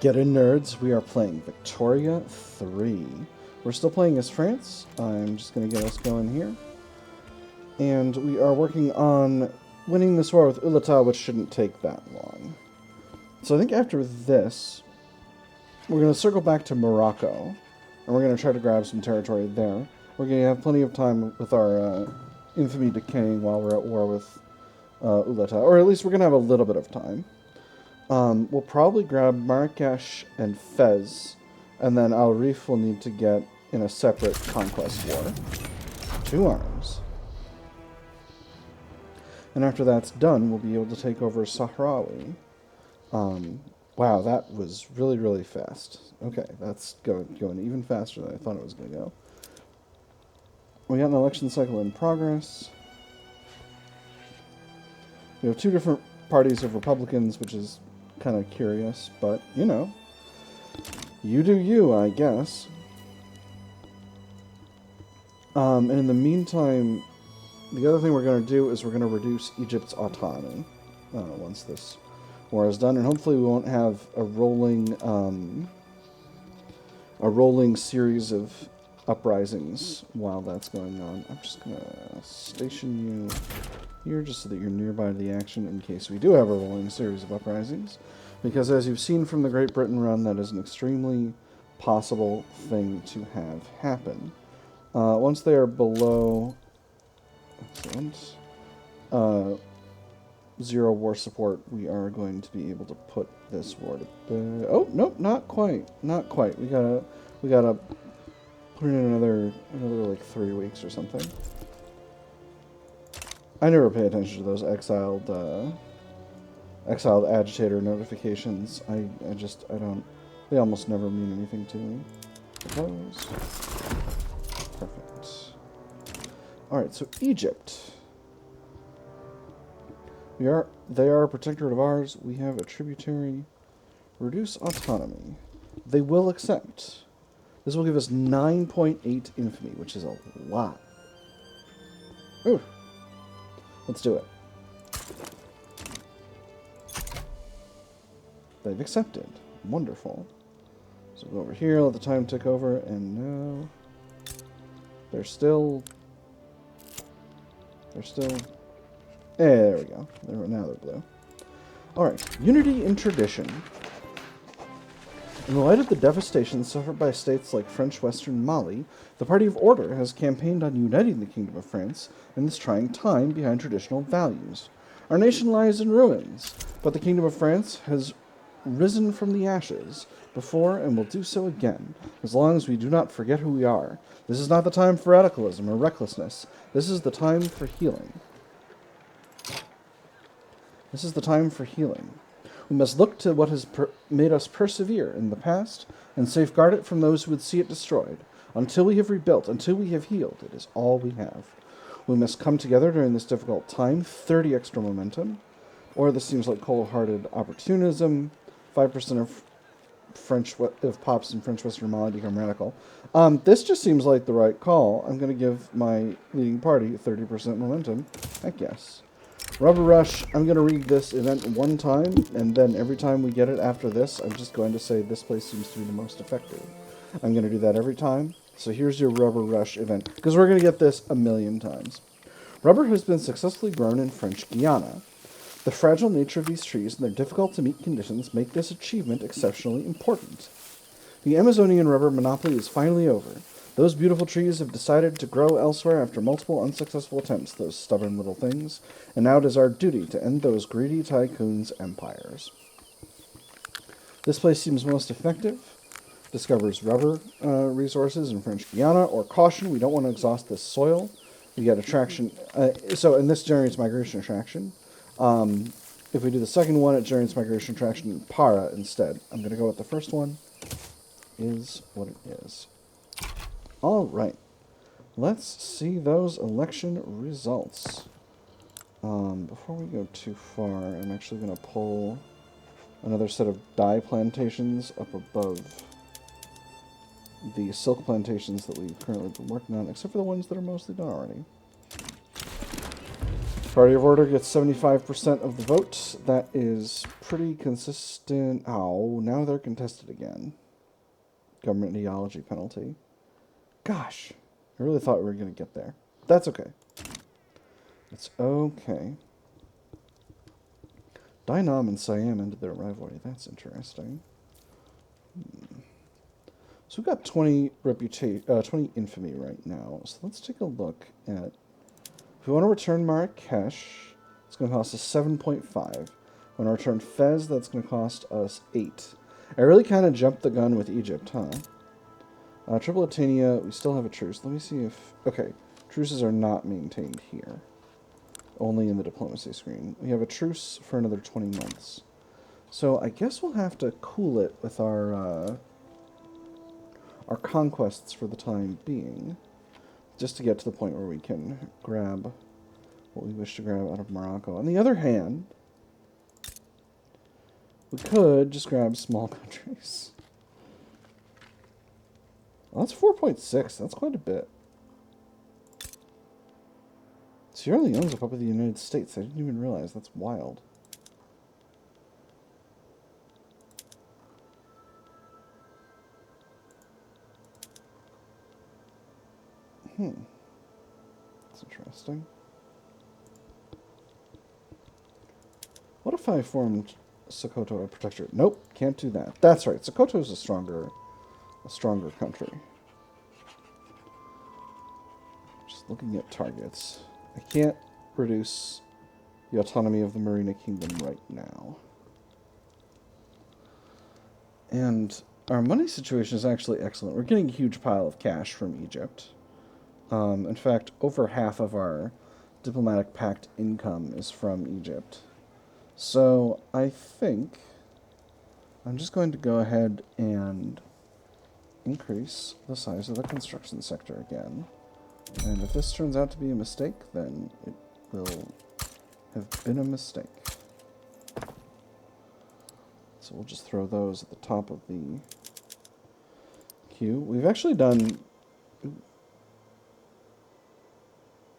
Get in, nerds. We are playing Victoria 3. We're still playing as France. I'm just going to get us going here. And we are working on winning this war with Ulata, which shouldn't take that long. So I think after this, we're going to circle back to Morocco. And we're going to try to grab some territory there. We're going to have plenty of time with our infamy decaying while we're at war with Ulata. Or at least we're going to have a little bit of time. We'll probably grab Marrakesh and Fez, and then Al Rif will need to get in a separate conquest war. 2 arms. And after that's done, we'll be able to take over Sahrawi. Wow, that was really, really fast. Okay, that's going even faster than I thought it was going to go. We got an election cycle in progress. We have 2 different parties of Republicans, which is kind of curious, but, you know, you do you, I guess. And in the meantime, the other thing we're going to do is we're going to reduce Egypt's autonomy once this war is done, and hopefully we won't have a rolling series of uprisings while that's going on. I'm just going to station you here just so that you're nearby to the action in case we do have a rolling series of uprisings. Because as you've seen from the Great Britain run, that is an extremely possible thing to have happen. Once they are below... Excellent. 0 war support, we are going to be able to put this war to bed. Oh, nope, not quite. Not quite. We gotta put it in another like 3 weeks or something. I never pay attention to those exiled agitator notifications. I don't. They almost never mean anything to me. Propose. Perfect. Alright, so Egypt. They are a protectorate of ours. We have a tributary. Reduce autonomy. They will accept. This will give us 9.8 infamy, which is a lot. Ooh. Let's do it. They've accepted. Wonderful. So go over here, let the time tick over, and no. They're still... there we go. Now they're blue. Alright, unity in tradition. In the light of the devastation suffered by states like French Western Mali, the Party of Order has campaigned on uniting the Kingdom of France in this trying time behind traditional values. Our nation lies in ruins, but the Kingdom of France has risen from the ashes before and will do so again, as long as we do not forget who we are. This is not the time for radicalism or recklessness. This is the time for healing. This is the time for healing. We must look to what has made us persevere in the past and safeguard it from those who would see it destroyed. Until we have rebuilt, until we have healed, it is all we have. We must come together during this difficult time, 30 extra momentum, or this seems like cold-hearted opportunism, 5% of pops in French Western Mali become radical. This just seems like the right call. I'm going to give my leading party 30% momentum. Heck yes. Rubber Rush, I'm going to read this event 1 time, and then every time we get it after this, I'm just going to say this place seems to be the most effective. I'm going to do that every time. So here's your Rubber Rush event, because we're going to get this 1,000,000 times. Rubber has been successfully grown in French Guiana. The fragile nature of these trees and their difficult-to-meet conditions make this achievement exceptionally important. The Amazonian rubber monopoly is finally over. Those beautiful trees have decided to grow elsewhere after multiple unsuccessful attempts, those stubborn little things, and now it is our duty to end those greedy tycoons' empires. This place seems most effective. Discovers rubber resources in French Guiana, or caution, we don't want to exhaust this soil. We get attraction, and this generates migration attraction. If we do the second one, it generates migration attraction in Para instead. I'm going to go with the first one. Is what it is. All right, let's see those election results. Before we go too far, I'm actually going to pull another set of dye plantations up above the silk plantations that we've currently been working on, except for the ones that are mostly done already. Party of Order gets 75% of the vote. That is pretty consistent. Oh, now they're contested again. Government ideology penalty. Gosh, I really thought we were going to get there. That's okay. It's okay. Dynam and Siam ended their rivalry. That's interesting. So we've got 20 infamy right now. So let's take a look at... If we want to return Marrakesh, it's going to cost us 7.5. If we want to return Fez, that's going to cost us 8. I really kind of jumped the gun with Egypt, huh? Tripolitania, we still have a truce. Let me see if... Okay, truces are not maintained here. Only in the diplomacy screen. We have a truce for another 20 months. So I guess we'll have to cool it with our conquests for the time being. Just to get to the point where we can grab what we wish to grab out of Morocco. On the other hand, we could just grab small countries. Well, that's 4.6. That's quite a bit. Sierra Leone's up with the United States. I didn't even realize. That's wild. That's interesting. What if I formed Sokoto a protectorate? Nope, can't do that. That's right. Sokoto is a stronger country. Just looking at targets. I can't reduce the autonomy of the Marina Kingdom right now. And our money situation is actually excellent. We're getting a huge pile of cash from Egypt. In fact, over half of our diplomatic pact income is from Egypt. So I think I'm just going to go ahead and increase the size of the construction sector again. And if this turns out to be a mistake, then it will have been a mistake. So we'll just throw those at the top of the queue. We've actually done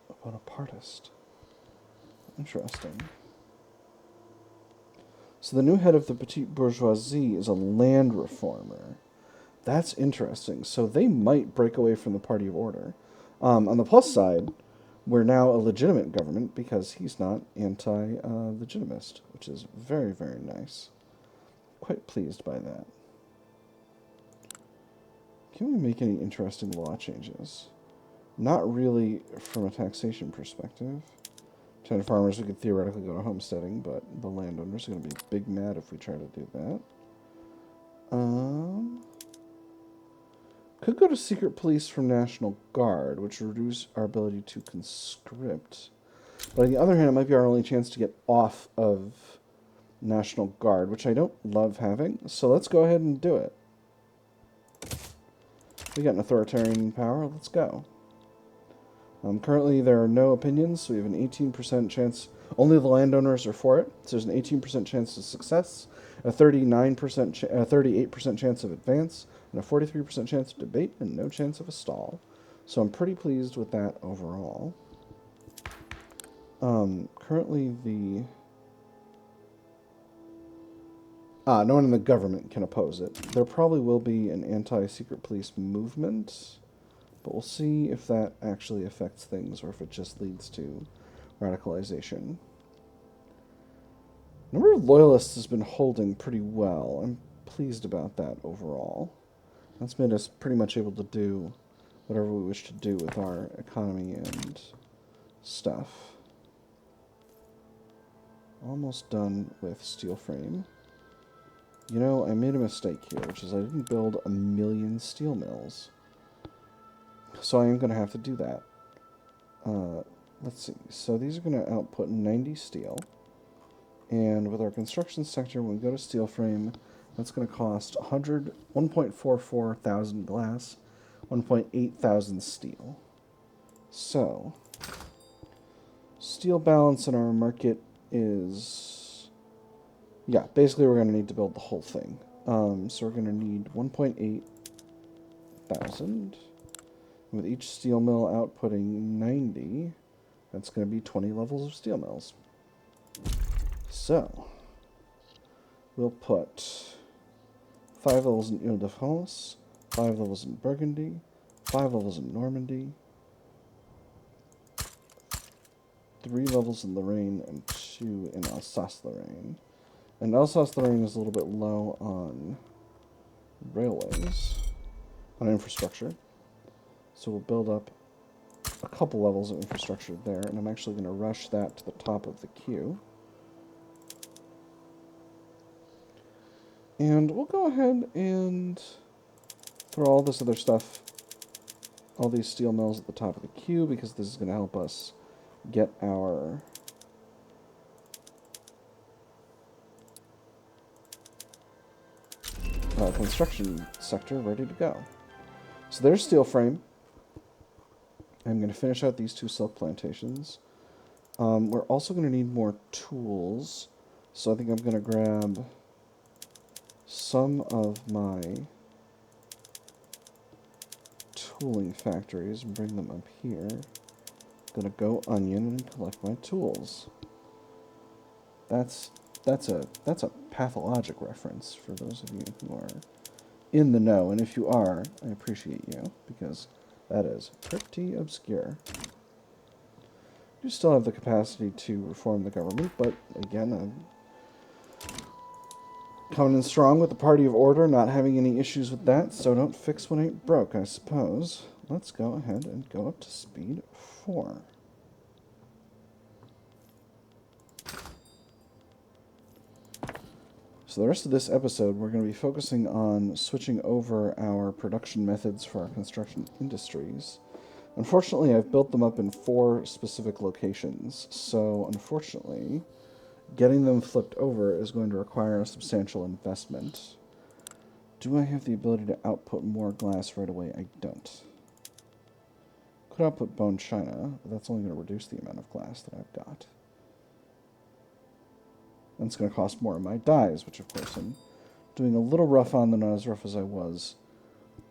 a Bonapartist. Interesting. So the new head of the petite bourgeoisie is a land reformer. That's interesting. So they might break away from the Party of Order. On the plus side, we're now a legitimate government because he's not anti-legitimist, which is very, very nice. Quite pleased by that. Can we make any interesting law changes? Not really from a taxation perspective. Tenant farmers, we could theoretically go to homesteading, but the landowners are going to be big mad if we try to do that. Could go to secret police from National Guard, which would reduce our ability to conscript. But on the other hand, it might be our only chance to get off of National Guard, which I don't love having. So let's go ahead and do it. We got an authoritarian power. Let's go. Currently, there are no opinions, so we have an 18% chance. Only the landowners are for it, so there's an 18% chance of success, a 38% chance of advance, and a 43% chance of debate, and no chance of a stall. So I'm pretty pleased with that overall. Currently, no one in the government can oppose it. There probably will be an anti-secret police movement, but we'll see if that actually affects things or if it just leads to radicalization. The number of loyalists has been holding pretty well. I'm pleased about that overall. That's made us pretty much able to do whatever we wish to do with our economy and stuff. Almost done with steel frame. You know, I made a mistake here, which is I didn't build 1,000,000 steel mills. So I am going to have to do that. Let's see. So these are going to output 90 steel. And with our construction sector, when we go to steel frame, that's going to cost 1.44 thousand glass, 1.8 thousand steel. So, steel balance in our market is... Yeah, basically we're going to need to build the whole thing. So we're going to need 1.8 thousand. With each steel mill outputting 90, That's going to be 20 levels of steel mills. So, we'll put 5 levels in Ile-de-France, 5 levels in Burgundy, 5 levels in Normandy, 3 levels in Lorraine, and 2 in Alsace-Lorraine. And Alsace-Lorraine is a little bit low on railways, on infrastructure. So we'll build up a couple levels of infrastructure there, and I'm actually going to rush that to the top of the queue. And we'll go ahead and throw all this other stuff, all these steel mills at the top of the queue, because this is going to help us get our construction sector ready to go. So there's steel frame. I'm going to finish out these 2 silk plantations. We're also going to need more tools, so I think I'm going to grab some of my tooling factories and bring them up here. I'm going to go onion and collect my tools. That's a pathologic reference for those of you who are in the know, and if you are, I appreciate you, because that is pretty obscure. You still have the capacity to reform the government, but again, I'm coming in strong with the party of order, not having any issues with that, so don't fix what ain't broke, I suppose. Let's go ahead and go up to speed 4. So the rest of this episode, we're going to be focusing on switching over our production methods for our construction industries. Unfortunately, I've built them up in 4 specific locations, so unfortunately, getting them flipped over is going to require a substantial investment. Do I have the ability to output more glass right away? I don't. Could output bone china, but that's only going to reduce the amount of glass that I've got. And it's going to cost more of my dyes, which of course I'm doing a little rough on, though not as rough as I was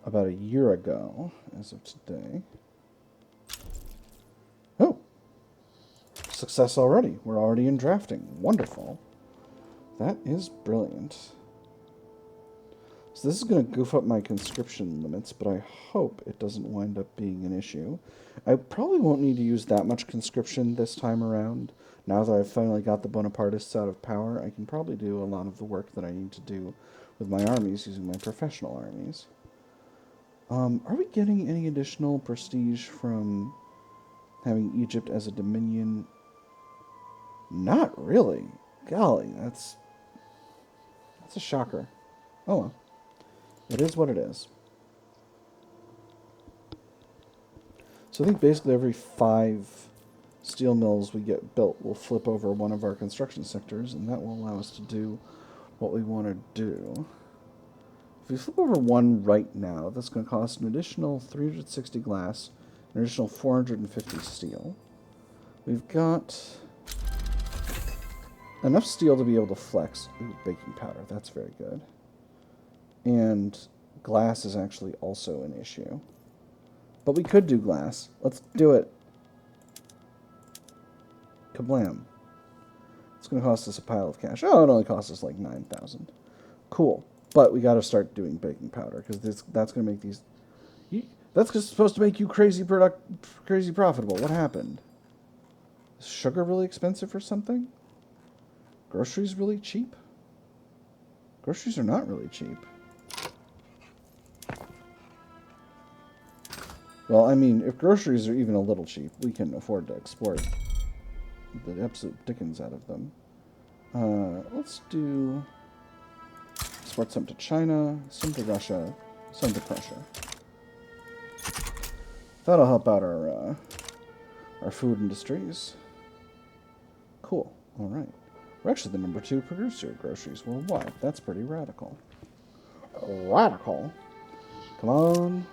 about a year ago, as of today. Oh! Success already. We're already in drafting. Wonderful. That is brilliant. So this is going to goof up my conscription limits, but I hope it doesn't wind up being an issue. I probably won't need to use that much conscription this time around. Now that I've finally got the Bonapartists out of power, I can probably do a lot of the work that I need to do with my armies using my professional armies. Are we getting any additional prestige from having Egypt as a dominion? Not really. Golly, that's a shocker. Oh well. It is what it is. So I think basically every 5 steel mills we get built will flip over one of our construction sectors, and that will allow us to do what we want to do. If we flip over one right now, that's going to cost an additional 360 glass, an additional 450 steel. We've got enough steel to be able to flex. Ooh, baking powder, that's very good. And glass is actually also an issue. But we could do glass. Let's do it. Kablam. It's going to cost us a pile of cash. Oh, it only costs us like 9,000. Cool. But we got to start doing baking powder, because that's going to make these... That's just supposed to make you crazy profitable. What happened? Is sugar really expensive or something? Groceries really cheap? Groceries are not really cheap. Well, I mean, if groceries are even a little cheap, we can afford to export the absolute dickens out of them. Let's do... export some to China, some to Russia, some to Prussia. That'll help out our food industries. Cool. All right. We're actually the number 2 producer of groceries worldwide. That's pretty radical. Radical? Come on.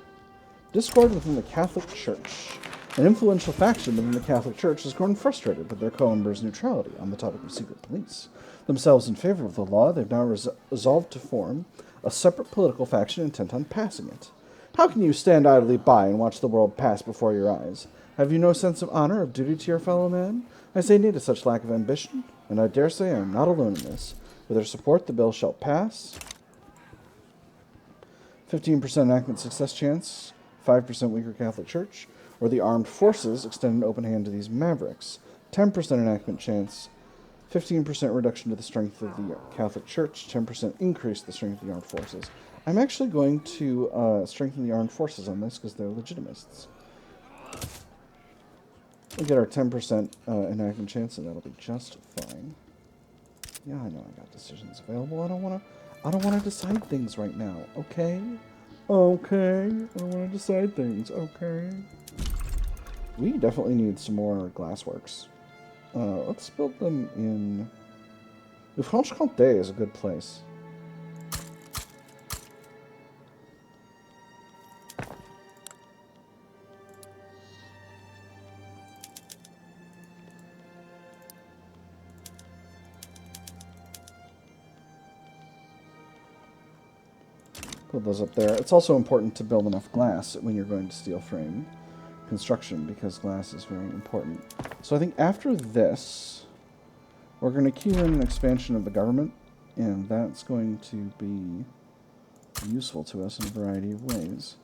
Discord within the Catholic Church. An influential faction within the Catholic Church has grown frustrated with their co-members' neutrality on the topic of secret police. Themselves in favor of the law, they've now resolved to form a separate political faction intent on passing it. How can you stand idly by and watch the world pass before your eyes? Have you no sense of honor, of duty to your fellow man? I say nay to such lack of ambition, and I dare say I am not alone in this. With their support, the bill shall pass. 15% enactment success chance, 5% weaker Catholic Church, or the armed forces extend an open hand to these mavericks. 10% enactment chance, 15% reduction to the strength of the Catholic Church, 10% increase to the strength of the armed forces. I'm actually going to strengthen the armed forces on this because they're legitimists. We'll get our 10% enactment chance, and that'll be just fine. Yeah, I know I got decisions available. I don't want to decide things right now. Okay. I don't want to decide things. Okay. We definitely need some more glassworks. Let's build them in... Franche-Comté is a good place. Put those up there. It's also important to build enough glass when you're going to steel frame construction, because glass is very important. So I think after this, we're going to cue in an expansion of the government, and that's going to be useful to us in a variety of ways.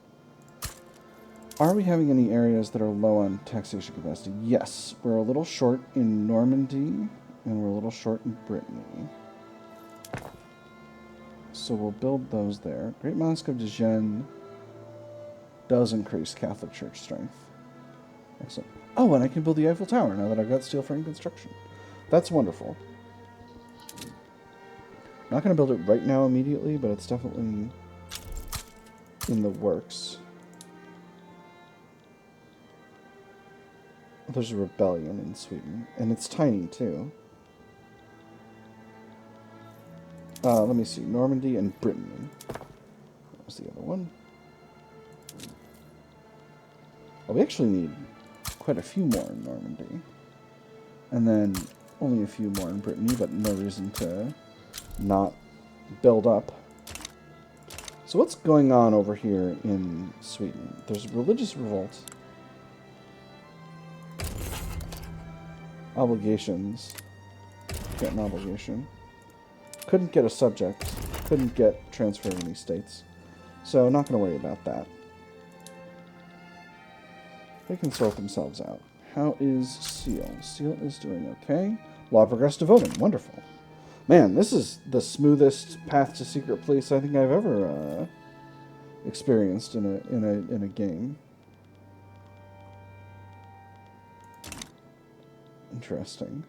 Are we having any areas that are low on taxation capacity? Yes. We're a little short in Normandy, and we're a little short in Brittany. So we'll build those there. Great Mosque of Dijon does increase Catholic Church strength. Excellent. Oh, and I can build the Eiffel Tower now that I've got steel frame construction. That's wonderful. Not going to build it right now immediately, but it's definitely in the works. There's a rebellion in Sweden, and it's tiny too. Let me see. Normandy and Brittany. What was the other one? Well, we actually need quite a few more in Normandy. And then only a few more in Brittany, but no reason to not build up. So what's going on over here in Sweden? There's a religious revolt. Obligations. Get an obligation. Couldn't get a subject. Couldn't get transfer of any states. So not going to worry about that. They can sort themselves out. How is Seal? Seal is doing okay. Law progressed to voting. Wonderful. Man, this is the smoothest path to secret police I think I've ever experienced in a game. Interesting.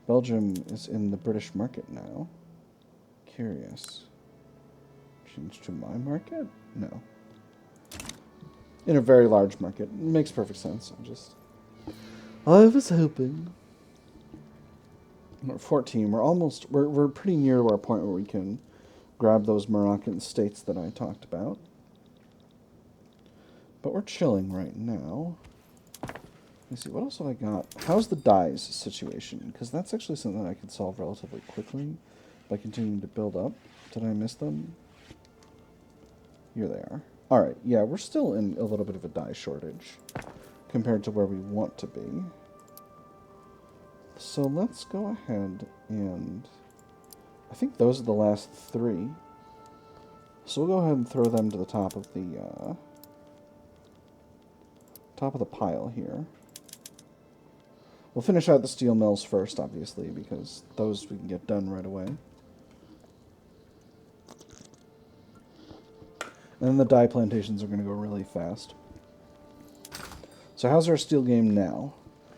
Belgium is in the British market now. Curious. Change to my market? No. In a very large market. Makes perfect sense. I was hoping. We're at 14. We're pretty near to our point where we can grab those Moroccan states that I talked about. But we're chilling right now. Let's see, what else have I got? How's the dyes situation? Because that's actually something that I can solve relatively quickly by continuing to build up. Did I miss them? Here they are. Alright, yeah, we're still in a little bit of a dye shortage compared to where we want to be. So let's go ahead and... I think those are the last 3. So we'll go ahead and throw them to the top of the pile here. We'll finish out the steel mills first, obviously, because those we can get done right away. And then the dye plantations are going to go really fast. So how's our steel game now?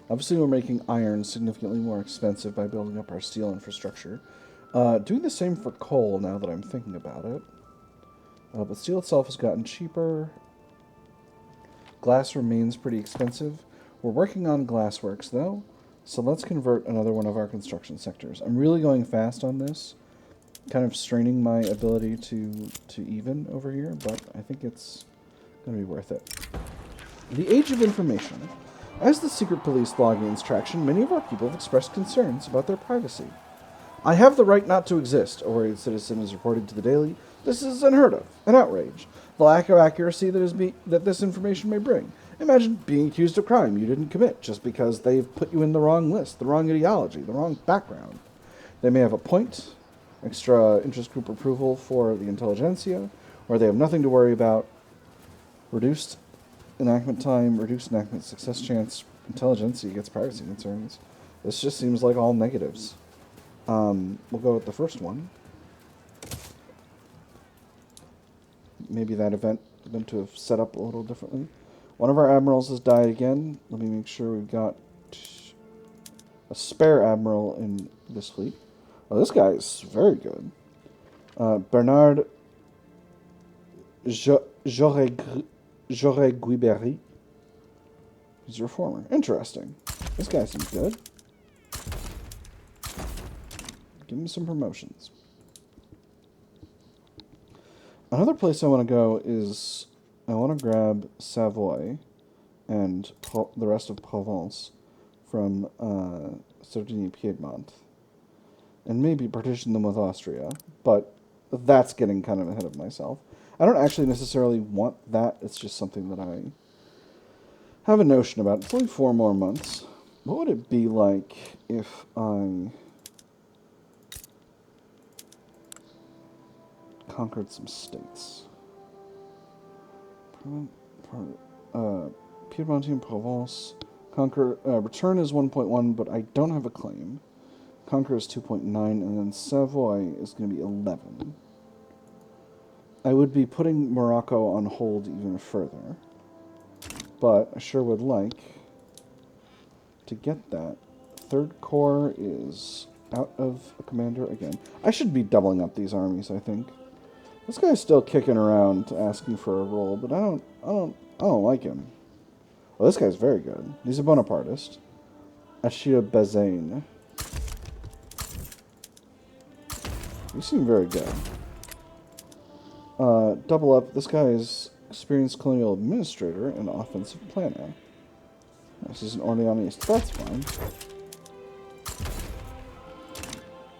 Obviously we're making iron significantly more expensive by building up our steel infrastructure. Doing the same for coal now that I'm thinking about it. But steel itself has gotten cheaper. Glass remains pretty expensive. We're working on glassworks, though, so let's convert another one of our construction sectors. I'm really going fast on this, kind of straining my ability to even over here, but I think it's going to be worth it. The Age of Information. As the secret police law gains traction, many of our people have expressed concerns about their privacy. I have the right not to exist, a worried citizen has reported to the Daily. This is unheard of, an outrage. The lack of accuracy that this information may bring Imagine being accused of crime you didn't commit just because they've put you in the wrong list, the wrong ideology, the wrong background. They may have a point, extra interest group approval for the intelligentsia, or they have nothing to worry about. Reduced enactment time, reduced enactment success chance, intelligentsia gets privacy concerns. This just seems like all negatives. We'll go with the first one. Maybe that event is meant to have set up a little differently. One of our admirals has died again. Let me make sure we've got a spare admiral in this fleet. Oh, this guy is very good. Bernard Joret-Guibéry. He's your reformer. Interesting. This guy seems good. Give him some promotions. Another place I want to go is I want to grab Savoy and the rest of Provence from Sardinia-Piedmont and maybe partition them with Austria, but that's getting kind of ahead of myself. I don't actually necessarily want that. It's just something that I have a notion about. It's only 4 more months. What would it be like if I conquered some states? Piedmontine Provence. Return is 1.1, but I don't have a claim. Conquer is 2.9, and then Savoy is going to be 11. I would be putting Morocco on hold even further, but I sure would like to get that. Third Corps is out of a commander again. I should be doubling up these armies, I think. This guy's still kicking around asking for a role, but I don't like him. Well, this guy's very good. He's a Bonapartist. Achille Bazaine. You seem very good. Double up. This guy is experienced colonial administrator and offensive planner. This is an Orleanist. That's fine.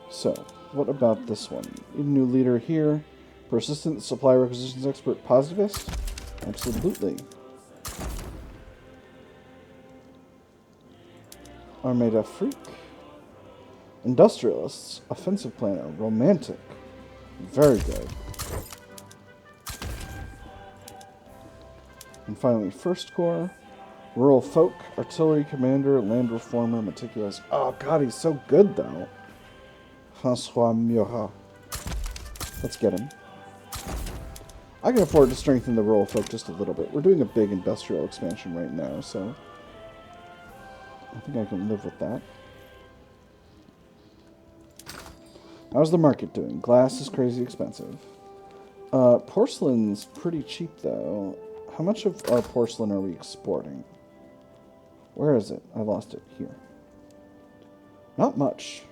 So, what about this one? Need a new leader here. Persistent supply requisitions expert positivist? Absolutely. Armée d'Afrique. Industrialists. Offensive planner. Romantic. Very good. And finally, First Corps. Rural folk. Artillery commander. Land reformer. Meticulous. Oh god, he's so good though. François Murat. Let's get him. I can afford to strengthen the rural folk just a little bit. We're doing a big industrial expansion right now, so I think I can live with that. How's the market doing? Glass is crazy expensive. Porcelain's pretty cheap, though. How much of our porcelain are we exporting? Where is it? I lost it. Here. Not much.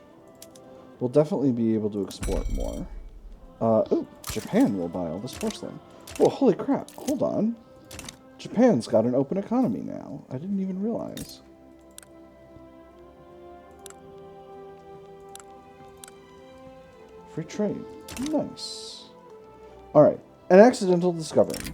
We'll definitely be able to export more. Ooh, Japan will buy all this porcelain. Oh, holy crap. Hold on. Japan's got an open economy now. I didn't even realize. Free trade. Nice. Alright. An accidental discovery.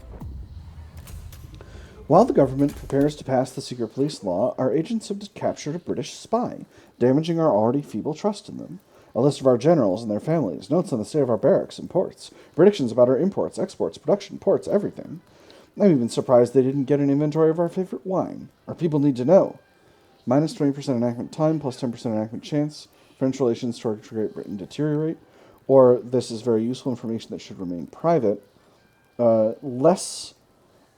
While the government prepares to pass the secret police law, our agents have captured a British spy, damaging our already feeble trust in them. A list of our generals and their families, notes on the state of our barracks and ports, predictions about our imports, exports, production, ports, everything. I'm even surprised they didn't get an inventory of our favorite wine. Our people need to know. Minus 20% enactment time, plus 10% enactment chance. French relations toward Great Britain deteriorate. Or, this is very useful information that should remain private. Less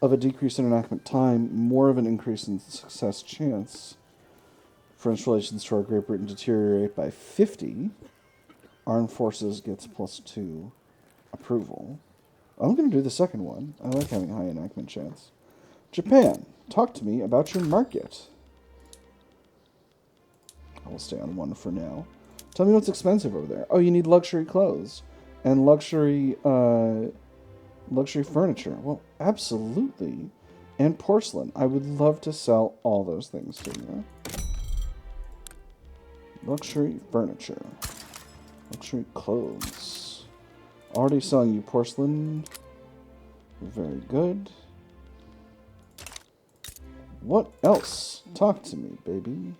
of a decrease in enactment time, more of an increase in success chance. French relations toward Great Britain deteriorate by 50. Armed Forces gets +2 approval. I'm going to do the second one. I like having high enactment chance. Japan, talk to me about your market. I will stay on 1 for now. Tell me what's expensive over there. Oh, you need luxury clothes and luxury furniture. Well, absolutely. And porcelain. I would love to sell all those things to you. Luxury furniture. Luxury clothes. Already selling you porcelain. Very good. What else? Talk to me, baby.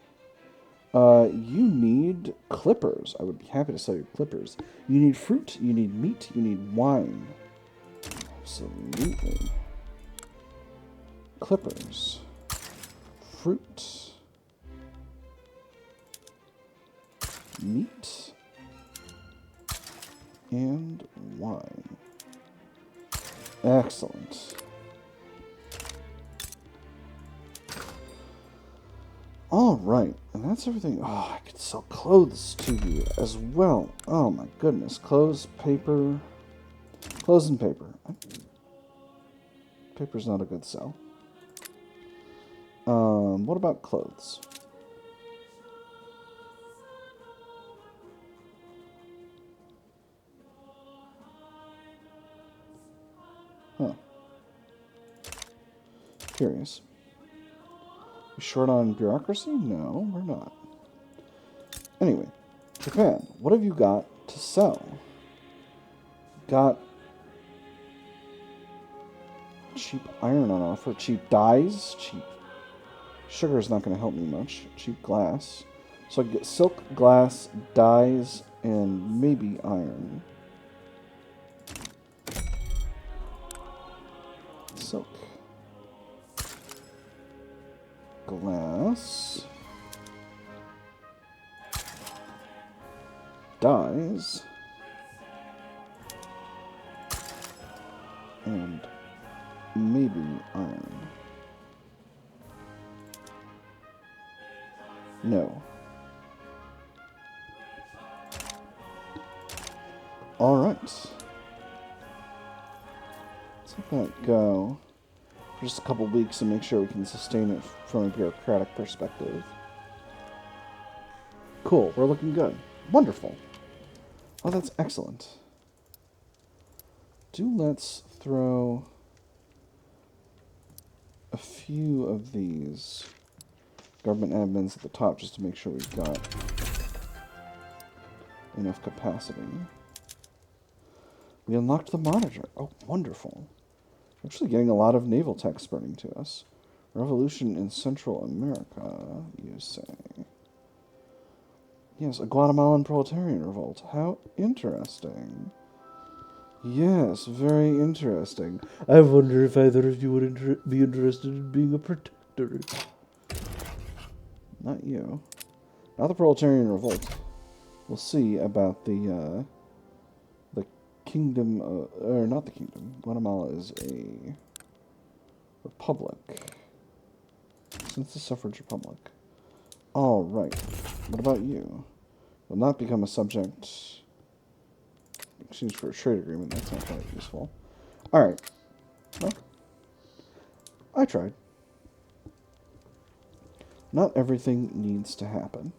You need clippers. I would be happy to sell you clippers. You need fruit, you need meat, you need wine. Absolutely. Clippers. Fruit. Meat. And wine. Excellent. All right, and that's everything. Oh, I could sell clothes to you as well. Oh my goodness, clothes, paper, clothes and paper. Paper's not a good sell. What about clothes? Huh. Curious. We short on bureaucracy? No, we're not. Anyway, Japan, what have you got to sell? Got cheap iron on offer, cheap dyes, cheap sugar is not going to help me much, cheap glass. So I get silk, glass, dyes, and maybe iron. Silk. Glass. Dyes. And maybe iron. No. Alright. Let's let that go for just a couple weeks and make sure we can sustain it from a bureaucratic perspective. Cool, we're looking good. Wonderful. Oh, that's excellent. Let's throw a few of these government admins at the top just to make sure we've got enough capacity. We unlocked the monitor. Oh, wonderful. We're actually getting a lot of naval tech spurting to us. Revolution in Central America, you say. Yes, a Guatemalan proletarian revolt. How interesting. Yes, very interesting. I wonder if either of you would be interested in being a protectorate. Not you. Not the proletarian revolt. We'll see about the kingdom, or not the kingdom. Guatemala is a republic. Since the suffrage republic. All right. What about you? Will not become a subject. Exchange for a trade agreement. That's not quite useful. All right. Well, I tried. Not everything needs to happen.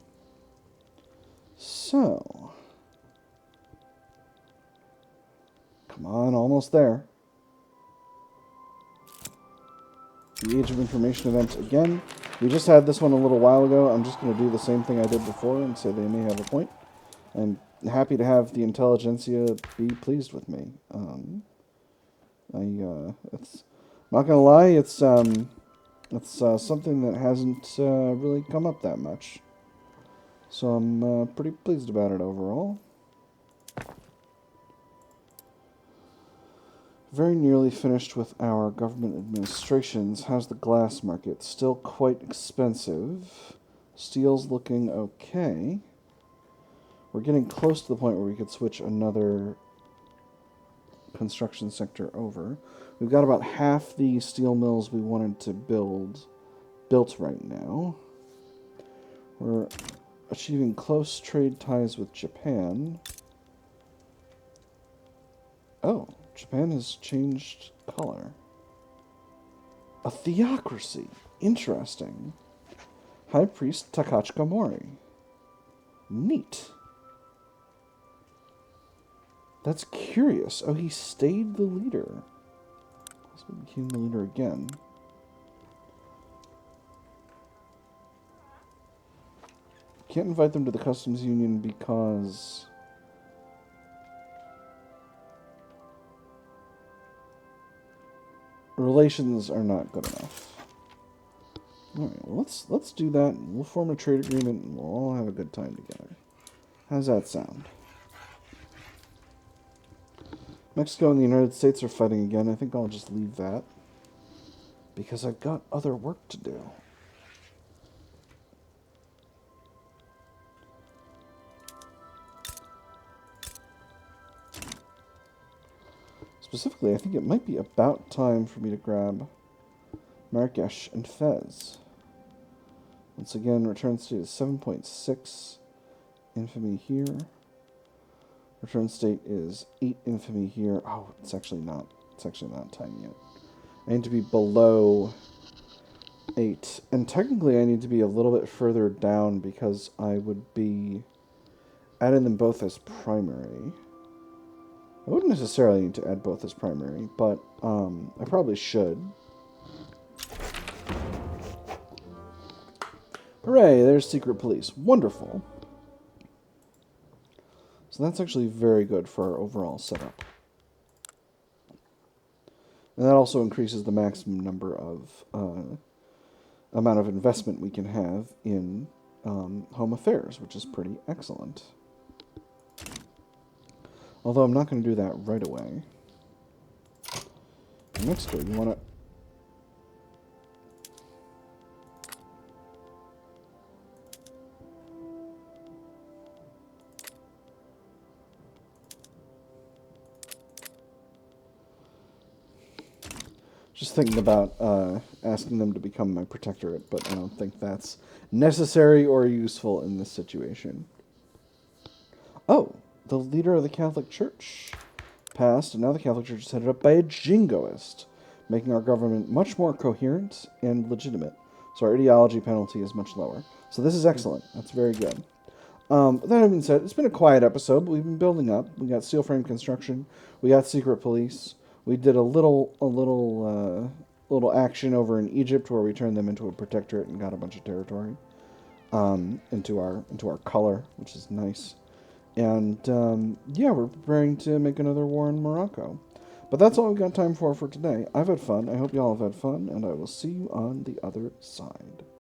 So, come on, almost there. The Age of Information event again. We just had this one a little while ago. I'm just going to do the same thing I did before and say they may have a point. I'm happy to have the intelligentsia be pleased with me. It's not going to lie, it's something that hasn't really come up that much. So I'm pretty pleased about it overall. Very nearly finished with our government administrations. How's the glass market? Still quite expensive. Steel's looking okay. We're getting close to the point where we could switch another construction sector over. We've got about half the steel mills we wanted to built right now. We're achieving close trade ties with Japan. Oh, Japan has changed color. A theocracy. Interesting. High Priest Takachika Mori. Neat. That's curious. Oh, he stayed the leader. So he became the leader again. Can't invite them to the customs union because relations are not good enough. Alright, well, let's do that. We'll form a trade agreement and we'll all have a good time together. How's that sound? Mexico and the United States are fighting again. I think I'll just leave that. Because I've got other work to do. Specifically, I think it might be about time for me to grab Marrakesh and Fez. Once again, return state is 7.6 infamy here. Return state is 8 infamy here. Oh, it's actually not time yet. I need to be below 8. And technically I need to be a little bit further down because I would be adding them both as primary. I wouldn't necessarily need to add both as primary, but I probably should. Hooray, there's secret police. Wonderful. So that's actually very good for our overall setup. And that also increases the maximum number of amount of investment we can have in home affairs, which is pretty excellent. Although I'm not going to do that right away. Mexico, you want to... Just thinking about asking them to become my protectorate, but I don't think that's necessary or useful in this situation. Oh, the leader of the Catholic Church passed, and now the Catholic Church is headed up by a jingoist, making our government much more coherent and legitimate. So our ideology penalty is much lower. So this is excellent. That's very good. That having said, it's been a quiet episode, but we've been building up. We got steel frame construction. We got secret police. We did a little action over in Egypt where we turned them into a protectorate and got a bunch of territory into our color, which is nice. And yeah, we're preparing to make another war in Morocco. But that's all we've got time for today. I've had fun. I hope you all have had fun, and I will see you on the other side.